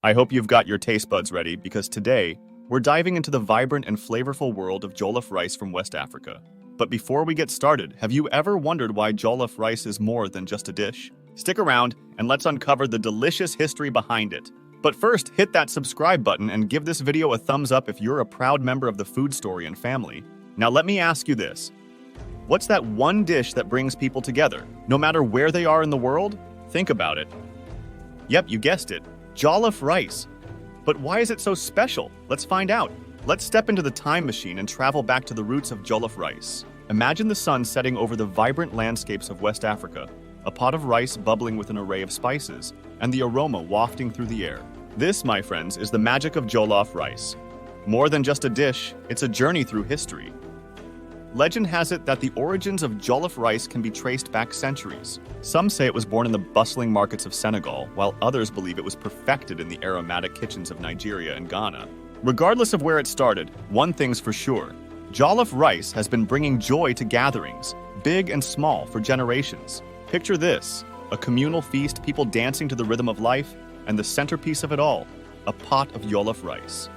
I hope you've got your taste buds ready because today, we're diving into the vibrant and flavorful world of jollof rice from West Africa. But before we get started, have you ever wondered why jollof rice is more than just a dish? Stick around and let's uncover the delicious history behind it. But first, hit that subscribe button and give this video a thumbs up if you're a proud member of the Food Storian family. Now let me ask you this. What's that one dish that brings people together, no matter where they are in the world? Think about it. Yep, you guessed it. Jollof rice. But why is it so special? Let's find out. Let's step into the time machine and travel back to the roots of jollof rice. Imagine the sun setting over the vibrant landscapes of West Africa, a pot of rice bubbling with an array of spices, and the aroma wafting through the air. This, my friends, is the magic of jollof rice. More than just a dish, it's a journey through history. Legend has it that the origins of jollof rice can be traced back centuries. Some say it was born in the bustling markets of Senegal, while others believe it was perfected in the aromatic kitchens of Nigeria and Ghana. Regardless of where it started, one thing's for sure. Jollof rice has been bringing joy to gatherings, big and small, for generations. Picture this, a communal feast, people dancing to the rhythm of life, and the centerpiece of it all, a pot of jollof rice.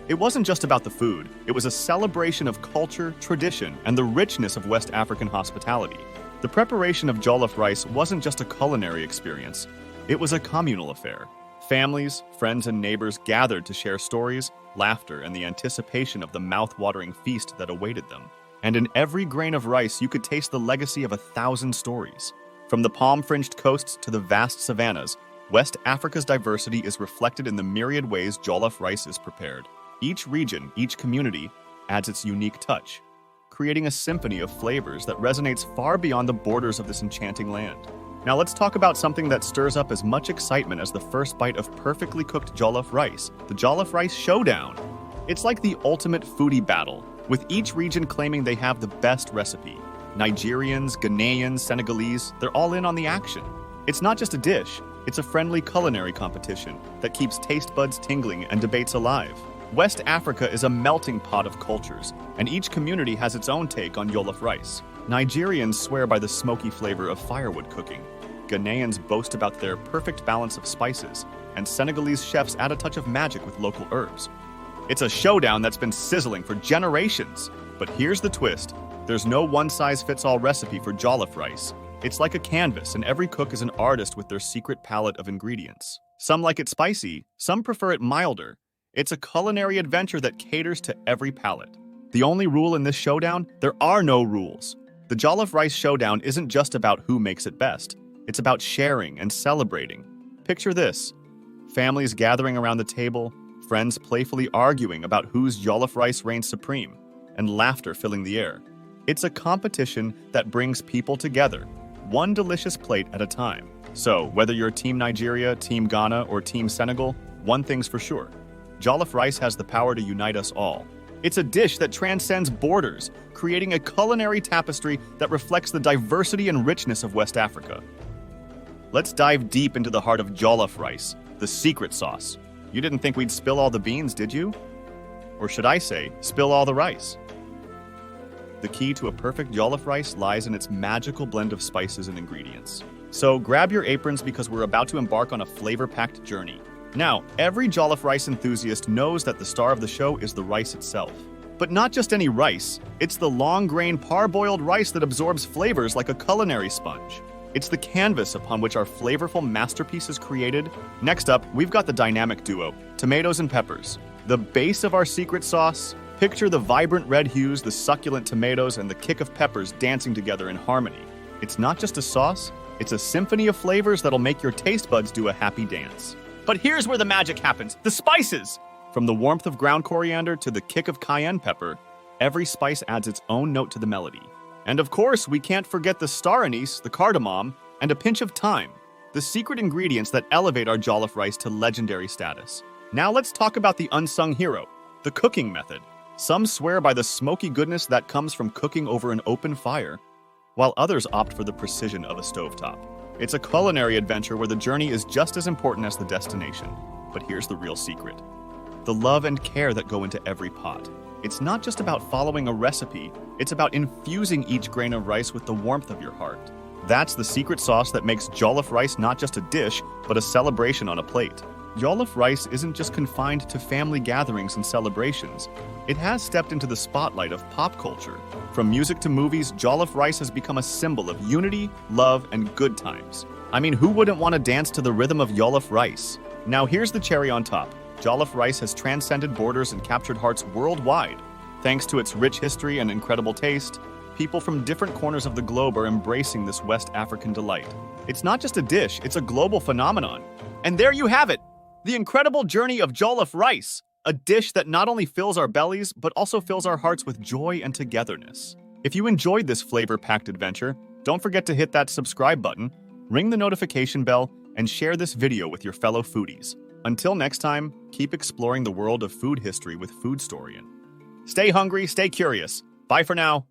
It wasn't just about the food, it was a celebration of culture, tradition, and the richness of West African hospitality. The preparation of jollof rice wasn't just a culinary experience, it was a communal affair. Families, friends, and neighbors gathered to share stories, laughter, and the anticipation of the mouth-watering feast that awaited them. And in every grain of rice, you could taste the legacy of 1,000 stories. From the palm-fringed coasts to the vast savannas, West Africa's diversity is reflected in the myriad ways jollof rice is prepared. Each region, each community, adds its unique touch, creating a symphony of flavors that resonates far beyond the borders of this enchanting land. Now let's talk about something that stirs up as much excitement as the first bite of perfectly cooked jollof rice, the Jollof Rice Showdown. It's like the ultimate foodie battle, with each region claiming they have the best recipe. Nigerians, Ghanaians, Senegalese, they're all in on the action. It's not just a dish, it's a friendly culinary competition that keeps taste buds tingling and debates alive. West Africa is a melting pot of cultures, and each community has its own take on jollof rice. Nigerians swear by the smoky flavor of firewood cooking. Ghanaians boast about their perfect balance of spices, and Senegalese chefs add a touch of magic with local herbs. It's a showdown that's been sizzling for generations. But here's the twist. There's no one-size-fits-all recipe for jollof rice. It's like a canvas, and every cook is an artist with their secret palette of ingredients. Some like it spicy, some prefer it milder. It's a culinary adventure that caters to every palate. The only rule in this showdown? There are no rules. The Jollof Rice Showdown isn't just about who makes it best. It's about sharing and celebrating. Picture this. Families gathering around the table, friends playfully arguing about whose jollof rice reigns supreme, and laughter filling the air. It's a competition that brings people together, one delicious plate at a time. So, whether you're Team Nigeria, Team Ghana, or Team Senegal, one thing's for sure. Jollof rice has the power to unite us all. It's a dish that transcends borders, creating a culinary tapestry that reflects the diversity and richness of West Africa. Let's dive deep into the heart of jollof rice, the secret sauce. You didn't think we'd spill all the beans, did you? Or should I say, spill all the rice? The key to a perfect jollof rice lies in its magical blend of spices and ingredients. So grab your aprons because we're about to embark on a flavor-packed journey. Now, every jollof rice enthusiast knows that the star of the show is the rice itself. But not just any rice, it's the long-grain parboiled rice that absorbs flavors like a culinary sponge. It's the canvas upon which our flavorful masterpiece is created. Next up, we've got the dynamic duo, tomatoes and peppers. The base of our secret sauce, picture the vibrant red hues, the succulent tomatoes, and the kick of peppers dancing together in harmony. It's not just a sauce, it's a symphony of flavors that'll make your taste buds do a happy dance. But here's where the magic happens, the spices! From the warmth of ground coriander to the kick of cayenne pepper, every spice adds its own note to the melody. And of course, we can't forget the star anise, the cardamom, and a pinch of thyme, the secret ingredients that elevate our jollof rice to legendary status. Now let's talk about the unsung hero, the cooking method. Some swear by the smoky goodness that comes from cooking over an open fire, while others opt for the precision of a stovetop. It's a culinary adventure where the journey is just as important as the destination. But here's the real secret. The love and care that go into every pot. It's not just about following a recipe, it's about infusing each grain of rice with the warmth of your heart. That's the secret sauce that makes jollof rice not just a dish, but a celebration on a plate. Jollof rice isn't just confined to family gatherings and celebrations. It has stepped into the spotlight of pop culture. From music to movies, jollof rice has become a symbol of unity, love, and good times. I mean, who wouldn't want to dance to the rhythm of jollof rice? Now here's the cherry on top. Jollof rice has transcended borders and captured hearts worldwide. Thanks to its rich history and incredible taste, people from different corners of the globe are embracing this West African delight. It's not just a dish, it's a global phenomenon. And there you have it, the incredible journey of jollof rice, a dish that not only fills our bellies, but also fills our hearts with joy and togetherness. If you enjoyed this flavor-packed adventure, don't forget to hit that subscribe button, ring the notification bell, and share this video with your fellow foodies. Until next time, keep exploring the world of food history with Foodstorian. Stay hungry, stay curious. Bye for now.